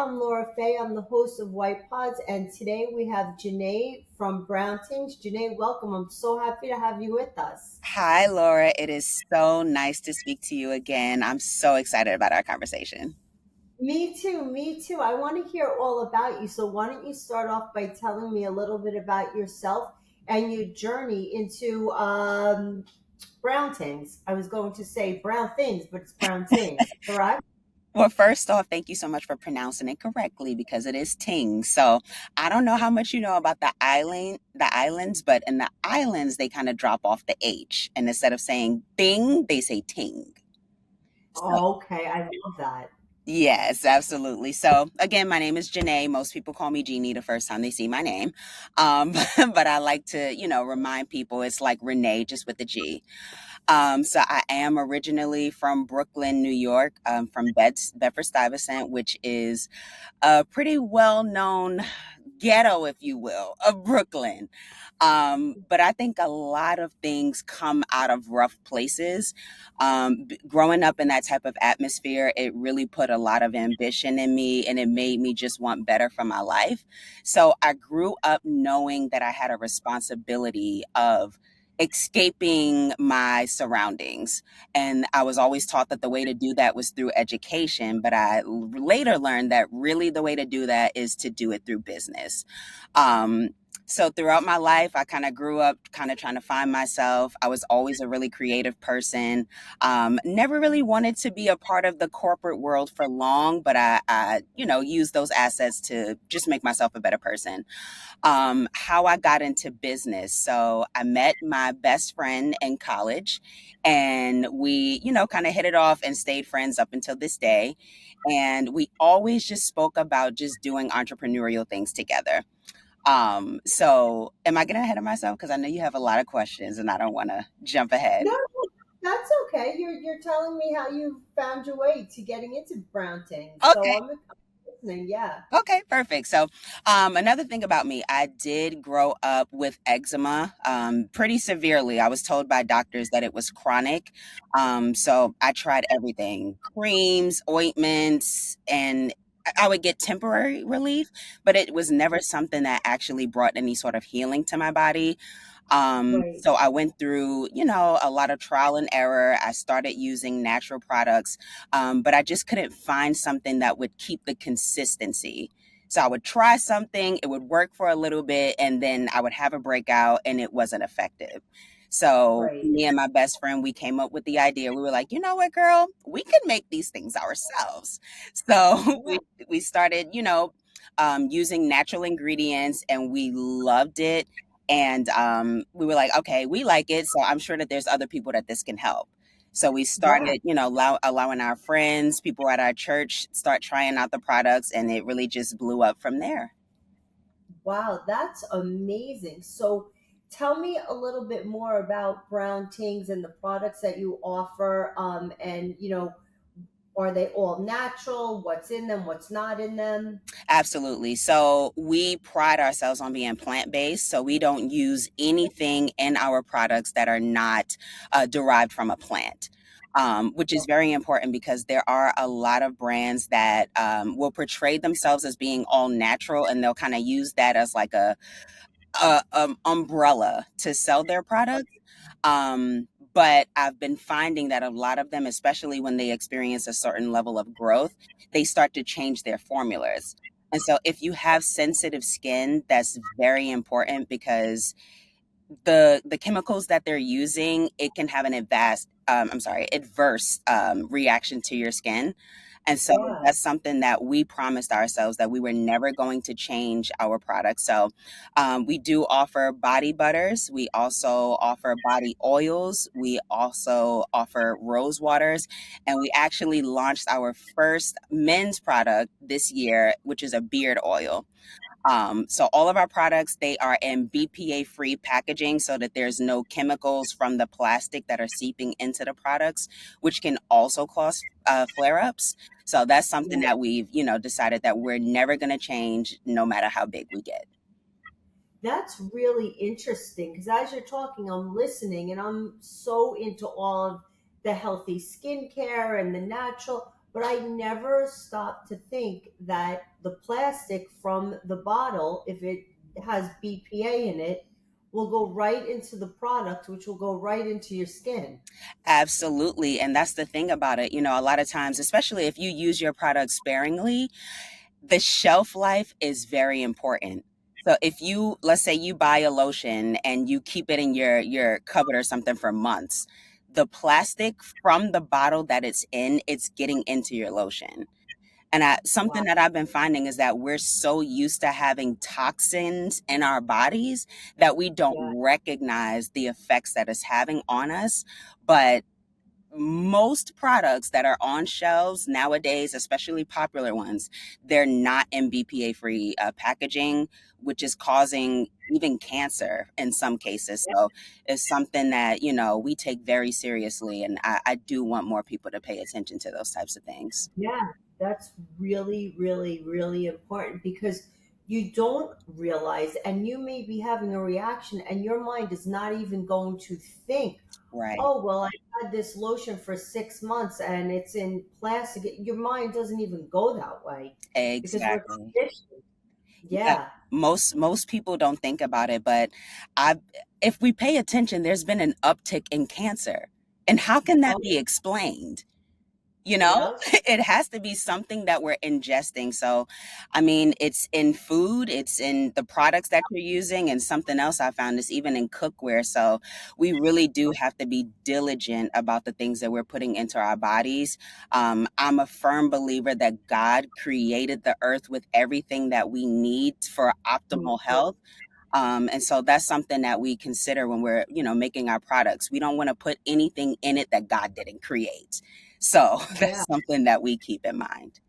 I'm Laura Faye. I'm the host of White Pods, and today we have Genee from Brown Tings. Genee, welcome. I'm so happy to have you with us. Hi, Laura. It is so nice to speak to you again. I'm so excited about our conversation. Me too, me too. I want to hear all about you. So, why don't you start off by telling me a little bit about yourself and your journey into Brown Tings? I was going to say Brown Things, but it's Brown Tings, correct? Well, first off, thank you so much for pronouncing it correctly because it is Ting. So I don't know how much you know about the islands, but in the islands they kind of drop off the H, and instead of saying Bing, they say Ting. So Okay, I love that. yes, absolutely. So again, my name is Janae. Most people call me Jeannie the first time they see my name, um, but I like to, remind people it's like Renee just with the G. So I am originally from Brooklyn, New York, from Bedford-Stuyvesant, which is a pretty well-known ghetto, if you will, of Brooklyn. But I think a lot of things come out of rough places. Growing up in that type of atmosphere, it really put a lot of ambition in me and it made me just want better for my life. So I grew up knowing that I had a responsibility of escaping my surroundings. And I was always taught that the way to do that was through education. But I later learned that really the way to do that is to do it through business. Um, so throughout my life, I kind of grew up kind of trying to find myself. I was always a really creative person. Never really wanted to be a part of the corporate world for long, but I used those assets to just make myself a better person. How I got into business. So I met my best friend in college and we, kind of hit it off and stayed friends up until this day. And we always just spoke about just doing entrepreneurial things together. So am I getting ahead of myself? Because I know you have a lot of questions and I don't want to jump ahead. No, that's okay. You're telling me how you found your way to getting into Brown Tings. So Okay. I'm listening. Yeah. Okay, perfect. So, another thing about me, I did grow up with eczema pretty severely. I was told by doctors that it was chronic. So I tried everything, creams, ointments, and I would get temporary relief, but it was never something that actually brought any sort of healing to my body. Right. So I went through, a lot of trial and error. I started using natural products, but I just couldn't find something that would keep the consistency. So I would try something, it would work for a little bit, and then I would have a breakout and it wasn't effective. So Right. me and my best friend, we came up with the idea. We were like, you know what, girl, we can make these things ourselves. So Yeah. we started, using natural ingredients and we loved it. And we were like, okay, we like it. So I'm sure that there's other people that this can help. So we Yeah. started, allowing our friends, people at our church, start trying out the products, and it really just blew up from there. Wow, that's amazing. So tell me a little bit more about Brown Tings and the products that you offer. And are they all natural? What's in them? What's not in them? Absolutely. So we pride ourselves on being plant based. So we don't use anything in our products that are not derived from a plant. Which is very important because there are a lot of brands that will portray themselves as being all natural and they'll kind of use that as like a umbrella to sell their products. But I've been finding that a lot of them, especially when they experience a certain level of growth, they start to change their formulas. And so if you have sensitive skin, that's very important because the chemicals that they're using, it can have an adverse reaction to your skin. And so Yeah. that's something that we promised ourselves that we were never going to change our product. So we do offer body butters. We also offer body oils. We also offer rose waters. And we actually launched our first men's product this year, which is a beard oil. So all of our products, they are in BPA free packaging so that there's no chemicals from the plastic that are seeping into the products, which can also cause flare ups. So that's something Yeah. that we've, decided that we're never going to change no matter how big we get. That's really interesting because as you're talking, I'm listening and I'm so into all of the healthy skincare and the natural. But I never stopped to think that the plastic from the bottle, if it has BPA in it, will go right into the product, which will go right into your skin. Absolutely. And that's the thing about it. A lot of times, especially if you use your product sparingly, the shelf life is very important. So if you, let's say you buy a lotion and you keep it in your cupboard or something for months, the plastic from the bottle that it's in, it's getting into your lotion. And something Wow. that I've been finding is that we're so used to having toxins in our bodies that we don't Yeah. recognize the effects that it's having on us. But most products that are on shelves nowadays, especially popular ones, they're not in BPA free packaging, which is causing even cancer in some cases. So it's something that, we take very seriously. And I do want more people to pay attention to those types of things. Yeah, that's really, really, really important because you don't realize, and you may be having a reaction, and your mind is not even going to think, Right. oh, well, I had this lotion for 6 months and it's in plastic. Your mind doesn't even go that way because we're Exactly. conditioned. Yeah. Yeah. Most people don't think about it, but I if we pay attention, there's been an uptick in cancer. And how can that Oh, be explained? You know, yeah. it has to be something that we're ingesting. So, I mean, it's in food, it's in the products that you're using, and something else I found is even in cookware. So, we really do have to be diligent about the things that we're putting into our bodies. I'm a firm believer that God created the earth with everything that we need for Me optimal too. health. And so that's something that we consider when we're, making our products. We don't want to put anything in it that God didn't create. So Yeah. that's something that we keep in mind.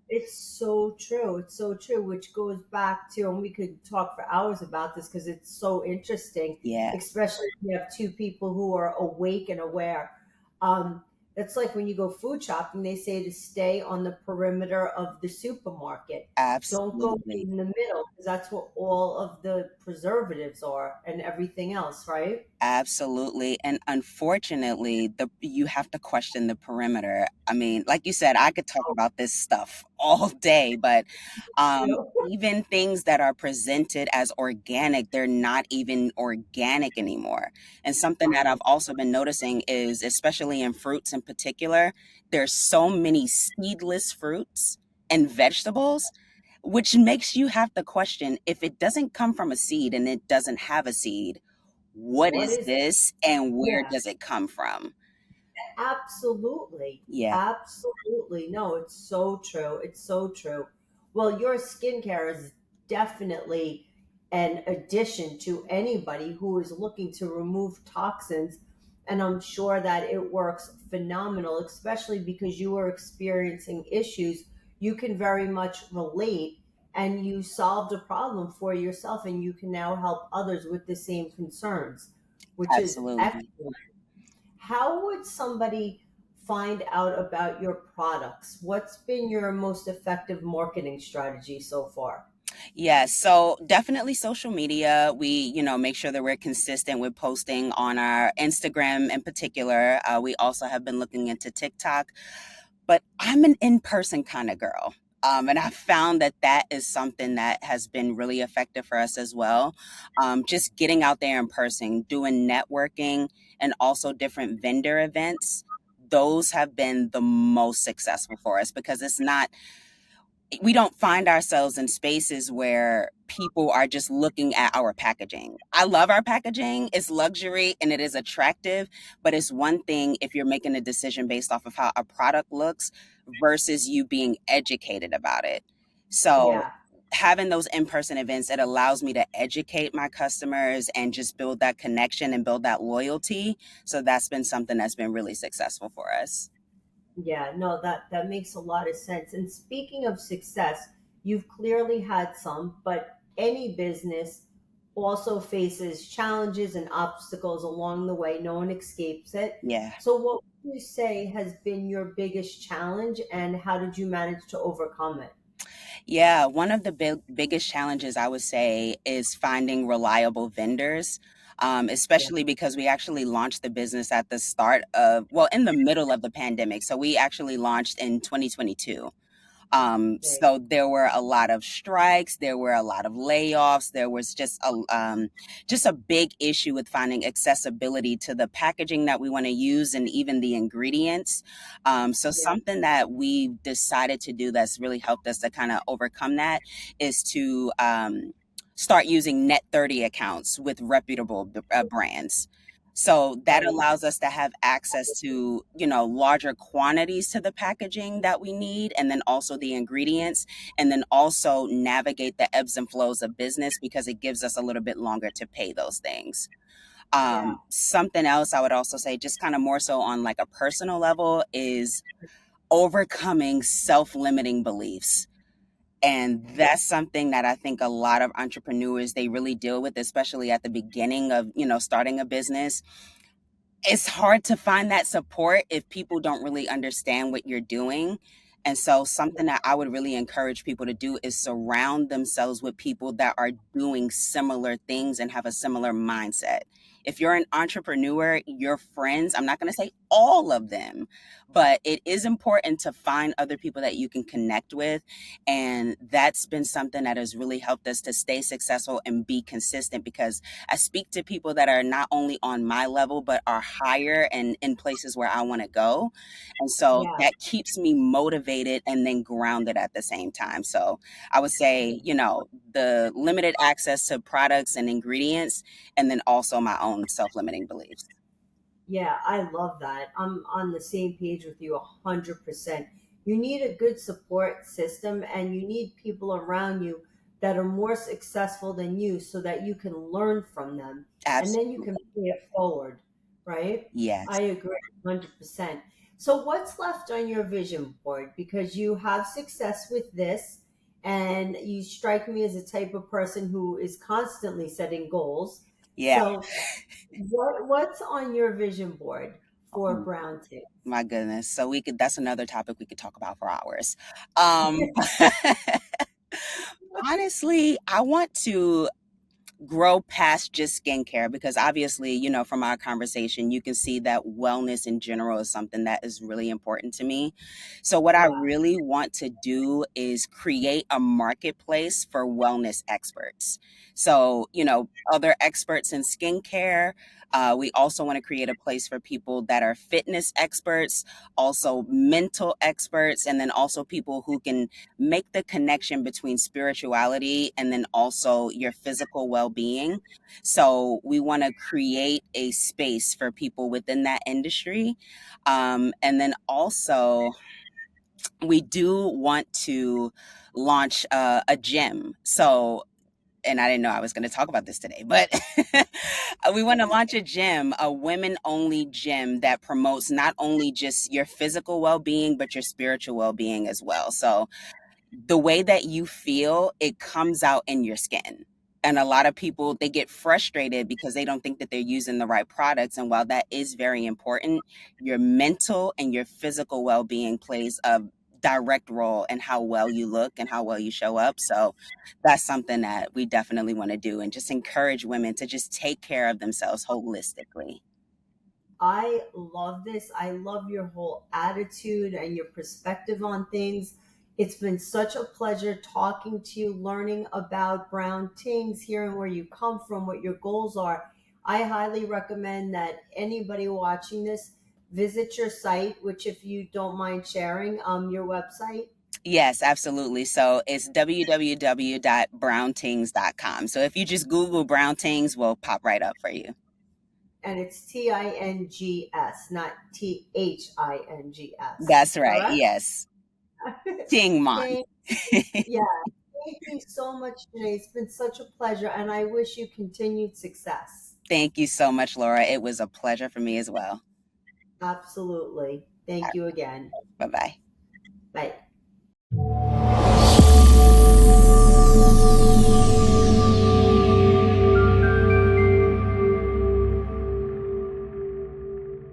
It's so true. It's so true, which goes back to, and we could talk for hours about this because it's so interesting, Yeah, especially if you have two people who are awake and aware. Um, it's like when you go food shopping, they say to stay on the perimeter of the supermarket. Don't go absolutely. in the middle because that's where all of the preservatives are and everything else, right? Absolutely. And unfortunately, you have to question the perimeter. I mean, like you said, I could talk Oh, about this stuff all day, but true. even things that are presented as organic, they're not even organic anymore. And something that I I've also been noticing is, especially in fruits in particular, there's so many seedless fruits and vegetables, which makes you have to question if it doesn't come from a seed and it doesn't have a seed, what what is is this and where yeah. does it come from? Absolutely. Yeah, Absolutely. No, it's so true. It's so true. Well, your skincare is definitely an addition to anybody who is looking to remove toxins. And I'm sure that it works phenomenal, especially because you are experiencing issues. You can very much relate and you solved a problem for yourself, and you can now help others with the same concerns, which is absolutely. excellent. How would somebody find out about your products? What's been your most effective marketing strategy so far? Yeah, so definitely social media. We, make sure that we're consistent with posting on our Instagram in particular. We also have been looking into TikTok, but I'm an in-person kind of girl. And I found that that is something that has been really effective for us as well. Just getting out there in person, doing networking, and also different vendor events. Those have been the most successful for us because we don't find ourselves in spaces where people are just looking at our packaging. I love our packaging. It's luxury and it is attractive, but it's one thing if you're making a decision based off of how a product looks versus you being educated about it. So Yeah, having those in-person events, it allows me to educate my customers and just build that connection and build that loyalty. So that's been something that's been really successful for us. yeah, no, that makes a lot of sense. And speaking of success, you've clearly had some, but any business also faces challenges and obstacles along the way. No one escapes it. Yeah. So, what would you say has been your biggest challenge, and how did you manage to overcome it? Yeah, one of the biggest challenges I would say is finding reliable vendors. Yeah. especially because we actually launched the business at the start of, well, in the middle of the pandemic. So we actually launched in 2022. Right. So there were a lot of strikes, there were a lot of layoffs, there was just a big issue with finding accessibility to the packaging that we want to use and even the ingredients. So Yeah. something that we decided to do that's really helped us to kind of overcome that is to start using net 30 accounts with reputable brands. So that Right. allows us to have access to, larger quantities to the packaging that we need, and then also the ingredients, and then also navigate the ebbs and flows of business because it gives us a little bit longer to pay those things. Yeah. Something else I would also say, just kind of more so on like a personal level, is overcoming self-limiting beliefs. And Yeah. that's something that I think a lot of entrepreneurs, they really deal with, especially at the beginning of, starting a business. It's hard to find that support if people don't really understand what you're doing. And so something that I would really encourage people to do is surround themselves with people that are doing similar things and have a similar mindset. If you're an entrepreneur, your friends, I'm not going to say all of them, but it is important to find other people that you can connect with. And that's been something that has really helped us to stay successful and be consistent, because I speak to people that are not only on my level, but are higher and in places where I want to go. And so Yeah. that keeps me motivated and then grounded at the same time. So I would say, the limited access to products and ingredients, and then also my own self limiting beliefs. Yeah, I love that. I'm on the same page with you 100%. You need a good support system and you need people around you that are more successful than you so that you can learn from them and then you can Absolutely. pay it forward, right? I Yes. agree 100%. So, what's left on your vision board? Because you have success with this and you strike me as a type of person who is constantly setting goals. Yeah. So, what's on your vision board for Oh, Brown Tings? my goodness. So that's another topic we could talk about for hours. Um, honestly, I want to grow past just skincare, because obviously, from our conversation, you can see that wellness in general is something that is really important to me. So what I Yeah, really want to do is create a marketplace for wellness experts. So, other experts in skincare. We also want to create a place for people that are fitness experts, also mental experts, and then also people who can make the connection between spirituality and then also your physical well-being. So we want to create a space for people within that industry. And then also we do want to launch a gym. So, and I didn't know I was going to talk about this today, but we want to launch a gym, a women only gym that promotes not only just your physical well being, but your spiritual well being as well. So the way that you feel, it comes out in your skin. And a lot of people, they get frustrated because they don't think that they're using the right products. And while that is very important, your mental and your physical well being plays a direct role in how well you look and how well you show up. So that's something that we definitely want to do, and just encourage women to just take care of themselves holistically. I love this. I love your whole attitude and your perspective on things. It's been such a pleasure talking to you, learning about Brown Tings, hearing where you come from, what your goals are. I highly recommend that anybody watching this visit your site, which, if you don't mind sharing, your website. Yes, absolutely. So it's www.browntings.com. So if you just Google Brown Tings, we'll pop right up for you. And it's Tings, not Tings, That's right. correct? Yes. Ting Mon. Thank, yeah, thank you so much, Janae. It's been such a pleasure, and I wish you continued success. Thank you so much, Laura. It was a pleasure for me as well. Absolutely. Thank you again. Bye bye. Bye.